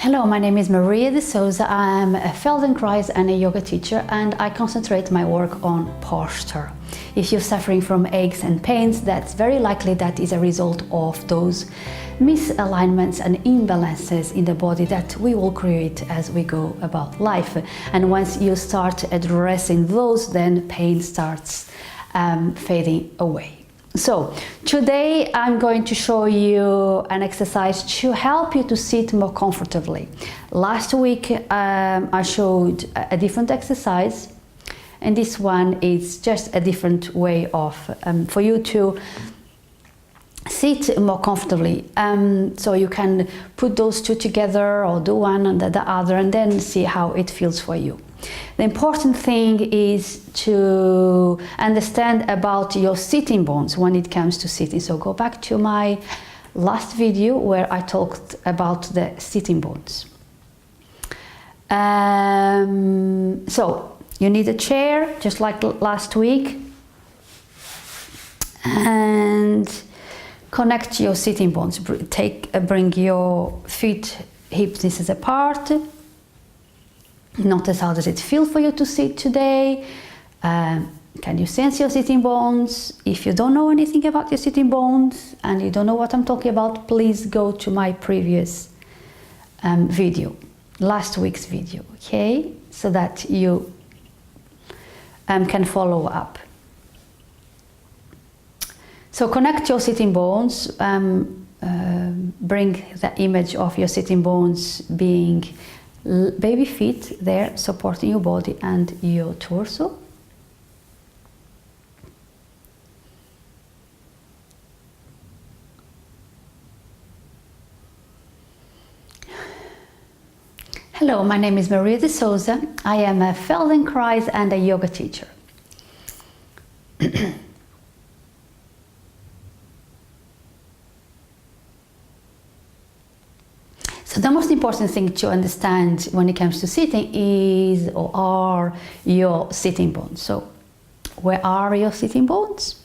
Hello, my name is Maria de Souza. I'm a Feldenkrais and a yoga teacher, and I concentrate my work on posture. If you're suffering from aches and pains, that's very likely that is a result of those misalignments and imbalances in the body that we will create as we go about life. And once you start addressing those, then pain starts fading away. So today I'm going to show you an exercise to help you to sit more comfortably. Last week I showed a different exercise, and this one is just a different way of for you to sit more comfortably. So you can put those two together or do one and the other and then see how it feels for you. The important thing is to understand about your sitting bones when it comes to sitting. So go back to my last video where I talked about the sitting bones. So you need a chair, just like last week, and connect your sitting bones. Bring your feet hip distance apart. Notice how does it feel for you to sit today. Can you sense your sitting bones? If you don't know anything about your sitting bones and you don't know what I'm talking about, please go to my previous video, last week's video, okay? So that you can follow up. So connect your sitting bones. Bring the image of your sitting bones being baby feet there supporting your body and your torso. Hello, my name is Maria de Souza. I am a Feldenkrais and a yoga teacher. So the most important thing to understand when it comes to sitting is or are your sitting bones. So where are your sitting bones?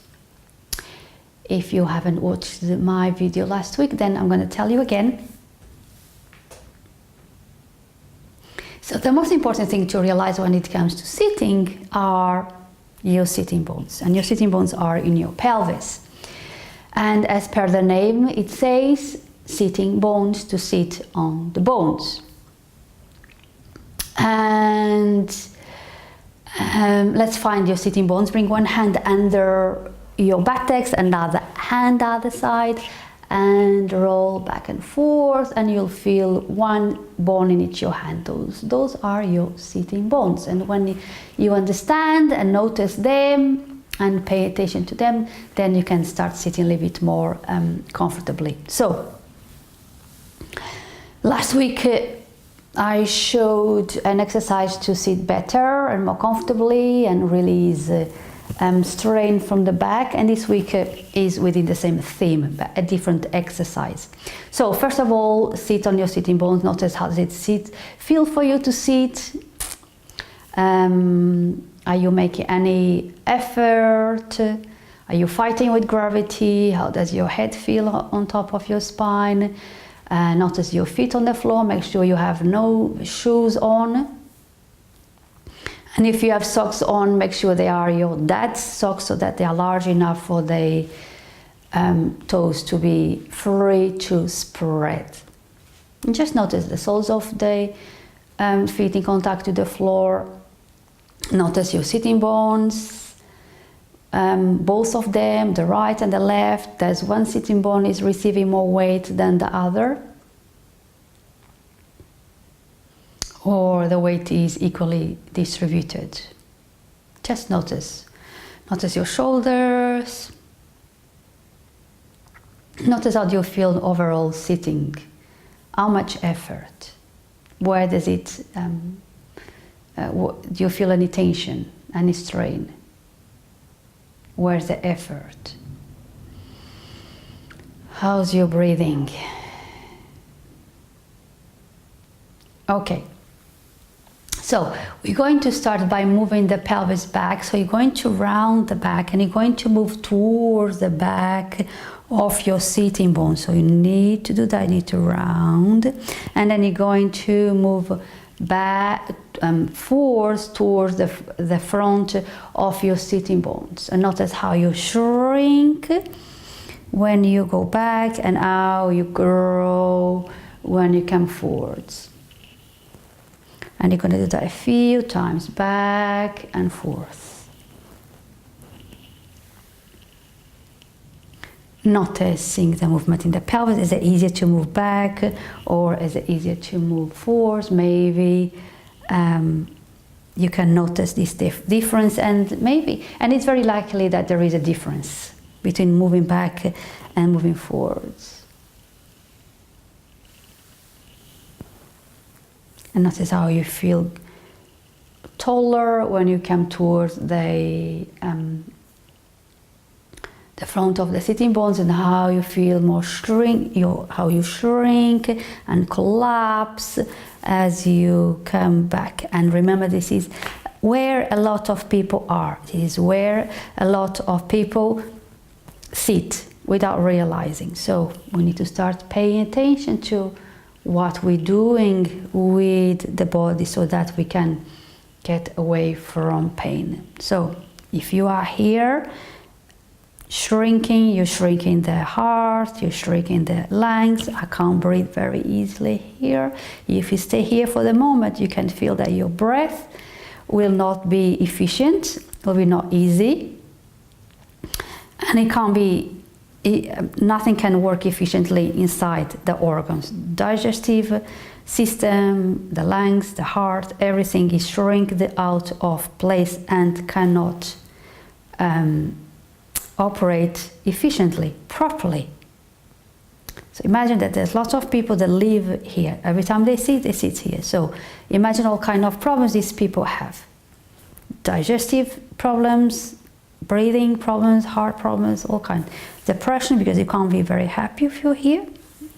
If you haven't watched my video last week, then I'm going to tell you again. So the most important thing to realize when it comes to sitting are your sitting bones. And your sitting bones are in your pelvis. And as per the name, it says sitting bones, to sit on the bones. And let's find your sitting bones. Bring one hand under your buttocks, another hand other side, and roll back and forth, and you'll feel one bone in each your hand. Those are your sitting bones. And when you understand and notice them and pay attention to them, then you can start sitting a little bit more comfortably. So last week I showed an exercise to sit better and more comfortably and release strain from the back, and this week is within the same theme but a different exercise. So first of all, sit on your sitting bones. Notice how does it feel for you to sit. Are you making any effort? Are you fighting with gravity? How does your head feel on top of your spine? Notice your feet on the floor. Make sure you have no shoes on. And if you have socks on, make sure they are your dad's socks so that they are large enough for the toes to be free to spread. And just notice the soles of the feet in contact with the floor. Notice your sitting bones, both of them, the right and the left. There's one sitting bone is receiving more weight than the other, or the weight is equally distributed. Just notice your shoulders. Notice how do you feel overall sitting, how much effort, where does it, do you feel any tension, any strain, where's the effort, how's your breathing? So we're going to start by moving the pelvis back. So you're going to round the back and you're going to move towards the back of your sitting bone. So you need to do that, you need to round, and then you're going to move back forwards towards the front of your sitting bones. And notice how you shrink when you go back and how you grow when you come forwards. And you're going to do that a few times, back and forth. Noticing the movement in the pelvis. Is it easier to move back or is it easier to move forwards? Maybe you can notice this difference, and it's very likely that there is a difference between moving back and moving forwards. And notice how you feel taller when you come towards the front of the sitting bones, and how you feel more how you shrink and collapse as you come back. And remember, this is where a lot of people are. This is where a lot of people sit without realizing. So we need to start paying attention to what we're doing with the body so that we can get away from pain. So if you are here shrinking, you're shrinking the heart, you're shrinking the lungs. I can't breathe very easily here. If you stay here for the moment, you can feel that your breath will not be efficient, will be not easy, and it can't be nothing can work efficiently inside the organs. Digestive system, the lungs, the heart, everything is shrinked out of place and cannot operate efficiently, properly. So imagine that there's lots of people that live here. Every time they sit here. So imagine all kind of problems these people have. Digestive problems, breathing problems, heart problems, all kinds. Depression, because you can't be very happy if you're here.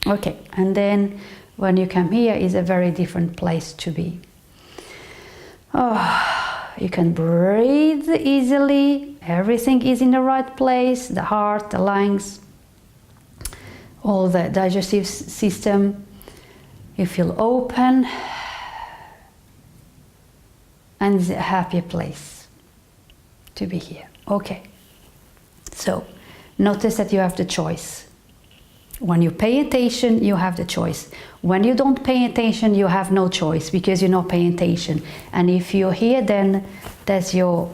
Okay, and then when you come here, is a very different place to be. Oh, you can breathe easily. Everything is in the right place. The heart, the lungs, all the digestive system. You feel open, and it's a happier place to be here. Okay, so notice that you have the choice. When you pay attention, you have the choice. When you don't pay attention, you have no choice because you're not paying attention. And if you're here, then that's your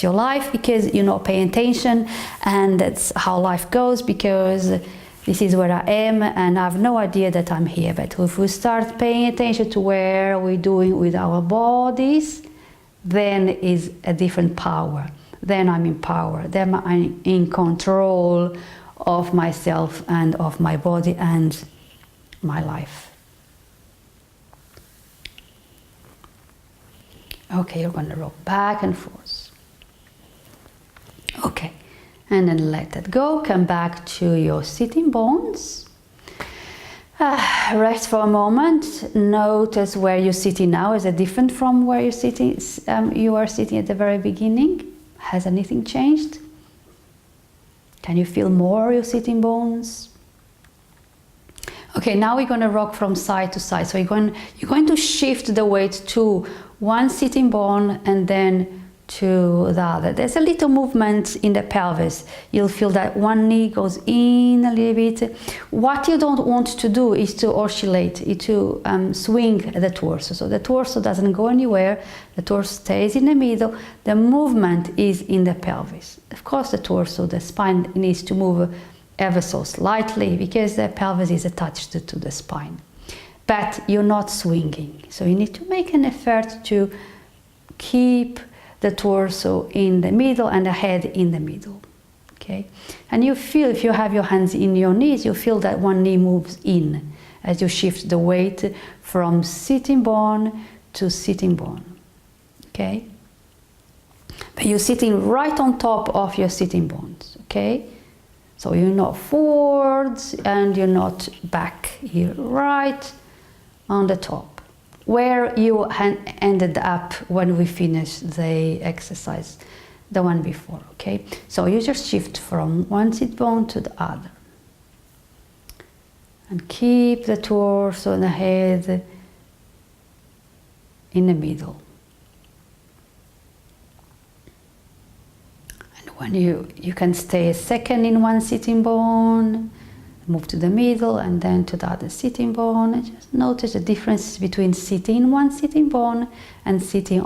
life, because you're not paying attention, and that's how life goes, because this is where I am and I have no idea that I'm here. But if we start paying attention to where we're doing with our bodies, then is a different power. Then I'm in power. Then I'm in control of myself and of my body and my life. Okay, you're going to rock back and forth. Okay, and then let that go. Come back to your sitting bones. Rest for a moment. Notice where you're sitting now. Is it different from where you're sitting? You were sitting at the very beginning. Has anything changed? Can you feel more your sitting bones? Okay, now we're going to rock from side to side. So you're going to shift the weight to one sitting bone and then to the other. There's a little movement in the pelvis. You'll feel that one knee goes in a little bit. What you don't want to do is to oscillate, to swing the torso. So the torso doesn't go anywhere. The torso stays in the middle. The movement is in the pelvis. Of course, the torso, the spine needs to move ever so slightly because the pelvis is attached to the spine. But you're not swinging. So you need to make an effort to keep the torso in the middle and the head in the middle. Okay, and you feel, if you have your hands in your knees, you feel that one knee moves in as you shift the weight from sitting bone to sitting bone. Okay, but you're sitting right on top of your sitting bones. Okay, so you're not forwards and you're not back. You're right on the top. where you ended up when we finished the exercise, the one before, okay? So you just shift from one sit bone to the other. And keep the torso and the head in the middle. And when you can stay a second in one sitting bone, move to the middle and then to the other sitting bone. And just notice the difference between sitting in one sitting bone and sitting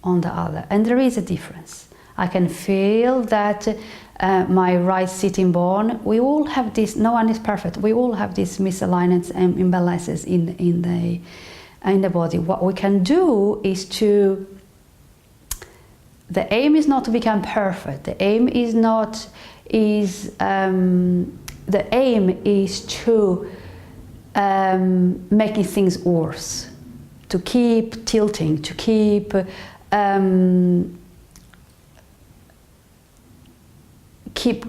on the other. And there is a difference. I can feel that my right sitting bone, we all have this, no one is perfect, we all have these misalignments and imbalances in the body. What we can do is to, the aim is not to become perfect, the aim is not, the aim is to making things worse, to keep tilting, to keep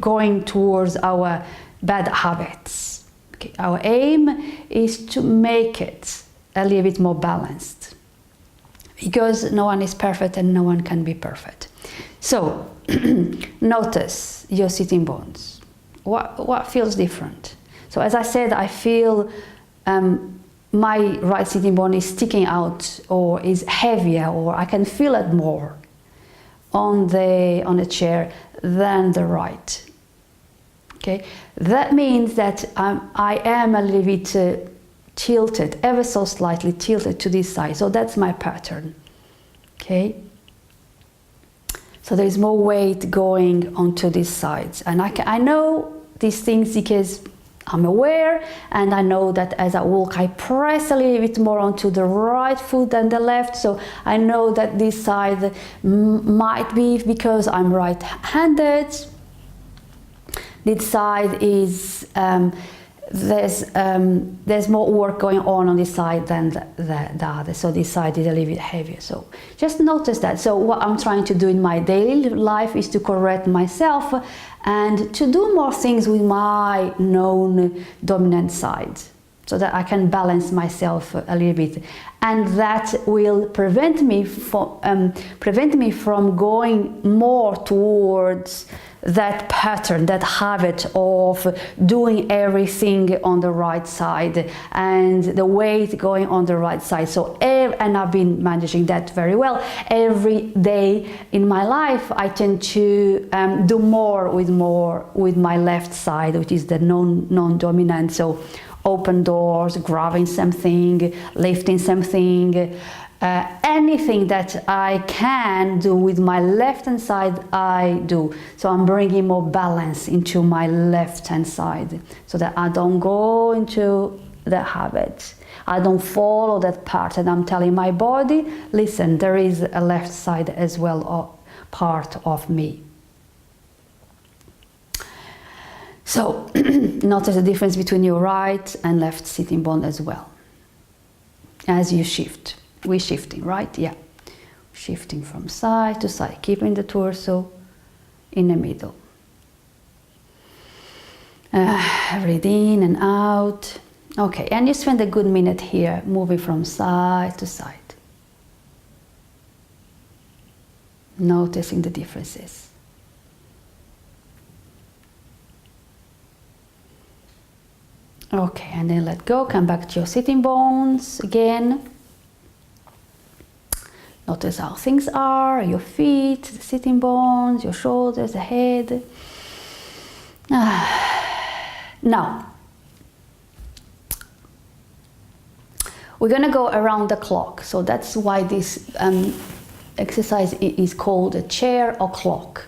going towards our bad habits. Okay. Our aim is to make it a little bit more balanced, because no one is perfect and no one can be perfect. So notice your sitting bones. What feels different? So as I said, I feel my right sitting bone is sticking out or is heavier, or I can feel it more on the chair than the right. Okay, that means that I am a little bit tilted, ever so slightly tilted to this side. So that's my pattern. Okay, so there is more weight going onto these sides, and I know these things because I'm aware, and I know that as I walk I press a little bit more onto the right foot than the left, so I know that this side might be because I'm right-handed. This side is there's more work going on this side than the other, so this side is a little bit heavier. So just notice that. So what I'm trying to do in my daily life is to correct myself and to do more things with my known dominant side, so that I can balance myself a little bit, and that will prevent me from going more towards that pattern, that habit of doing everything on the right side and the weight going on the right side. So, and I've been managing that very well. Every day in my life, I tend to do more with my left side, which is the non-dominant. So, open doors, grabbing something, lifting something. Anything that I can do with my left hand side, I do. So I'm bringing more balance into my left hand side, so that I don't go into the habit. I don't follow that part, and I'm telling my body, listen, there is a left side as well, part of me. So notice the difference between your right and left sitting bone as well. As you shift. We're shifting, right? Yeah. Shifting from side to side, keeping the torso in the middle. Breathe in and out. Okay, and you spend a good minute here, moving from side to side. Noticing the differences. Okay, and then let go, come back to your sitting bones again. Notice how things are, your feet, the sitting bones, your shoulders, the head. Now, we're going to go around the clock. So that's why this exercise is called a chair or clock.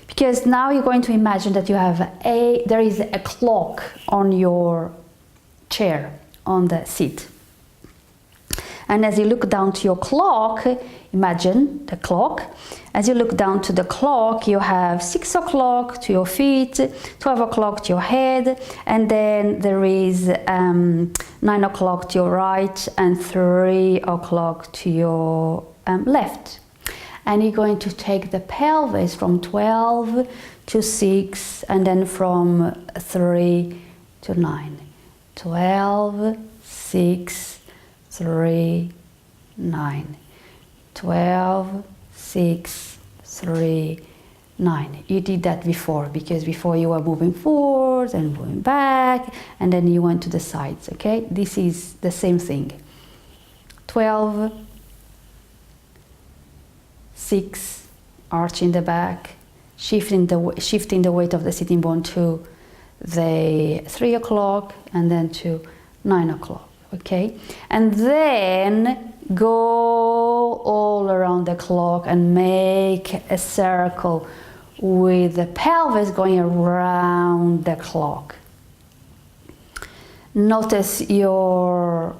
Because now you're going to imagine that you have there is a clock on your chair, on the seat. And as you look down to your clock, imagine the clock. As you look down to the clock, you have 6 o'clock to your feet, 12 o'clock to your head, and then there is 9 o'clock to your right and 3 o'clock to your left. And you're going to take the pelvis from 12 to 6, and then from 3 to 9. 12, 6, 3, 9. 12, 6, 3, 9. You did that before, because before you were moving forward and moving back, and then you went to the sides, okay? This is the same thing. 12, 6, arching the back, shifting the weight of the sitting bone to the 3 o'clock and then to 9 o'clock, okay? And then go all around the clock and make a circle with the pelvis going around the clock. Notice your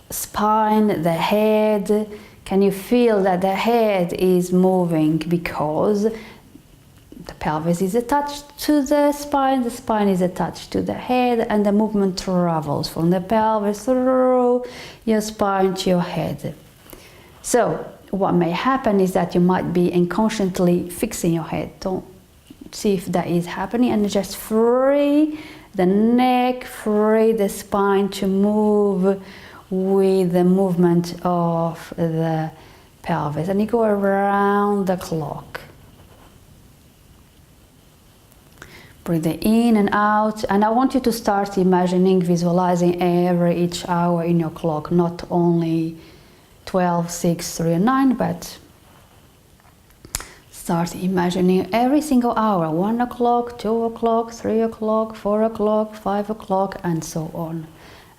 spine, the head. Can you feel that the head is moving because the pelvis is attached to the spine is attached to the head, and the movement travels from the pelvis through your spine to your head. So what may happen is that you might be unconsciously fixing your head. Don't see if that is happening, and just free the neck, free the spine to move with the movement of the pelvis, and you go around the clock. Breathing in and out, and I want you to start imagining, visualizing each hour in your clock, not only 12, 6, 3 and 9, but start imagining every single hour, 1 o'clock, 2 o'clock, 3 o'clock, 4 o'clock, 5 o'clock, and so on,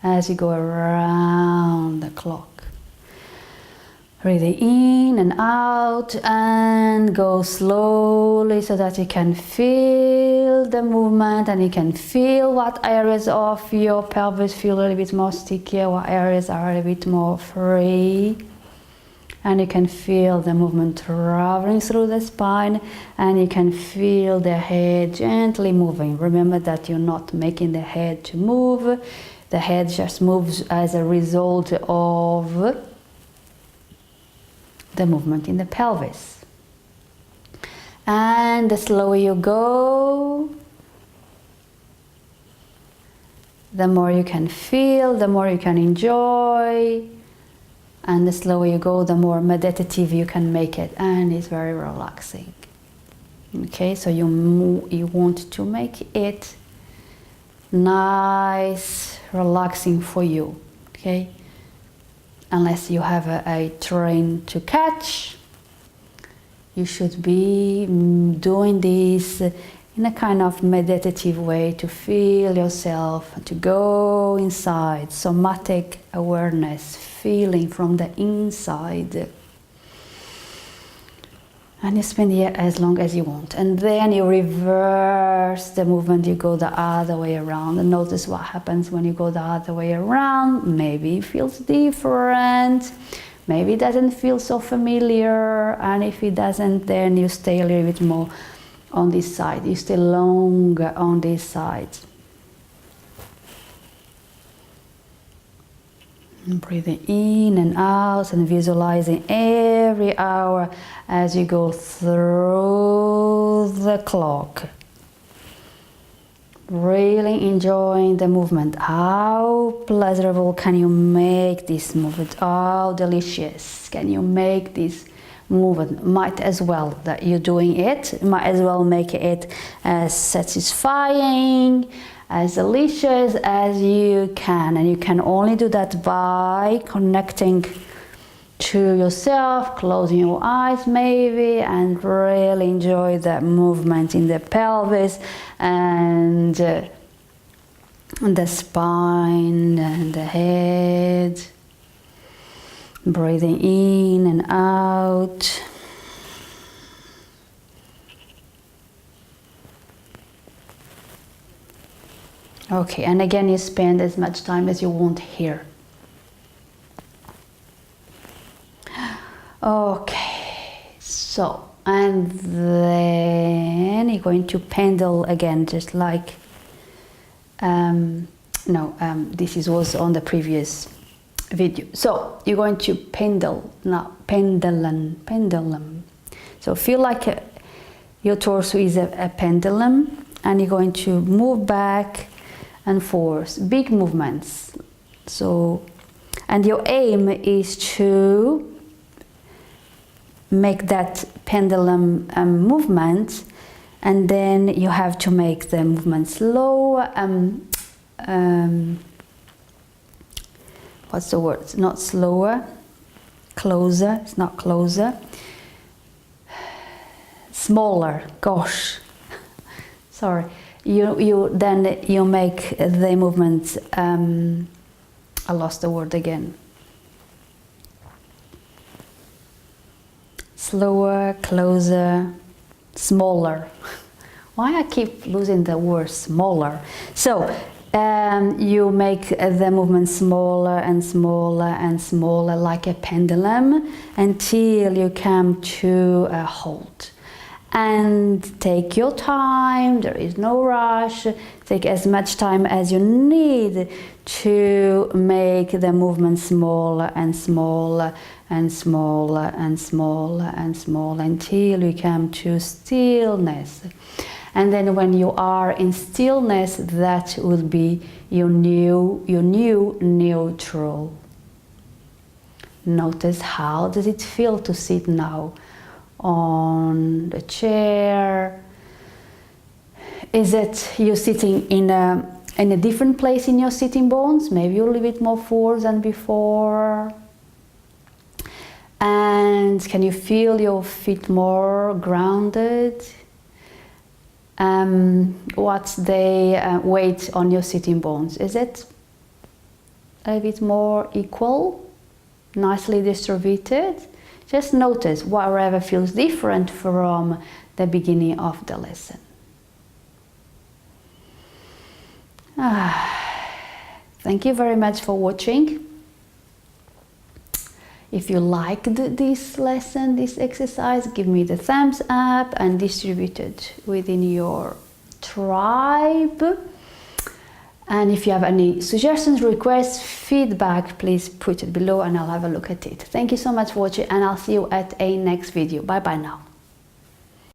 as you go around the clock. Breathing in and out, and go slowly so that you can feel the movement, and you can feel what areas of your pelvis feel a little bit more stickier, what areas are a little bit more free. And you can feel the movement traveling through the spine, and you can feel the head gently moving. Remember that you're not making the head to move. The head just moves as a result of the movement in the pelvis. And the slower you go, the more you can feel, the more you can enjoy, and the slower you go, the more meditative you can make it, and it's very relaxing. Okay, so you want to make it nice, relaxing for you, okay? Unless you have a train to catch, you should be doing this in a kind of meditative way to feel yourself, to go inside, somatic awareness, feeling from the inside. And you spend here as long as you want. And then you reverse the movement, you go the other way around. And notice what happens when you go the other way around. Maybe it feels different. Maybe it doesn't feel so familiar. And if it doesn't, then you stay a little bit more on this side. You stay longer on this side. And breathing in and out, and visualizing every hour as you go through the clock. Really enjoying the movement. How pleasurable can you make this movement? How delicious can you make this movement? Might as well that you're doing it, might as well make it as satisfying, as delicious as you can. And you can only do that by connecting to yourself, closing your eyes maybe, and really enjoy that movement in the pelvis and the spine and the head. Breathing in and out. Okay, and again, you spend as much time as you want here. Okay, so, and then you're going to pendle again, just like, this was on the previous video. So, you're going to pendle, now, pendulum. So, feel like your torso is a pendulum, and you're going to move back and forth, big movements. So, And your aim is to make that pendulum movement, and then you have to make the movement slow. What's the word? It's not slower, closer. It's not closer. Smaller. Gosh, sorry. Then you make the movement. I lost the word again. Slower, closer, smaller. Why I keep losing the word smaller? So you make the movement smaller and smaller and smaller, like a pendulum, until you come to a halt. And take your time, there is no rush. Take as much time as you need to make the movement smaller and smaller and smaller and smaller and smaller until you come to stillness. And then when you are in stillness, that will be your new neutral. Notice how does it feel to sit now on the chair. Is it you sitting in a different place in your sitting bones? Maybe a little bit more forward than before. And can you feel your feet more grounded? What's the weight on your sitting bones? Is it a bit more equal, nicely distributed? Just notice whatever feels different from the beginning of the lesson. Thank you very much for watching. If you liked this lesson, this exercise, give me the thumbs up and distribute it within your tribe. And if you have any suggestions, requests, feedback, please put it below and I'll have a look at it. Thank you so much for watching, and I'll see you at a next video. Bye bye now.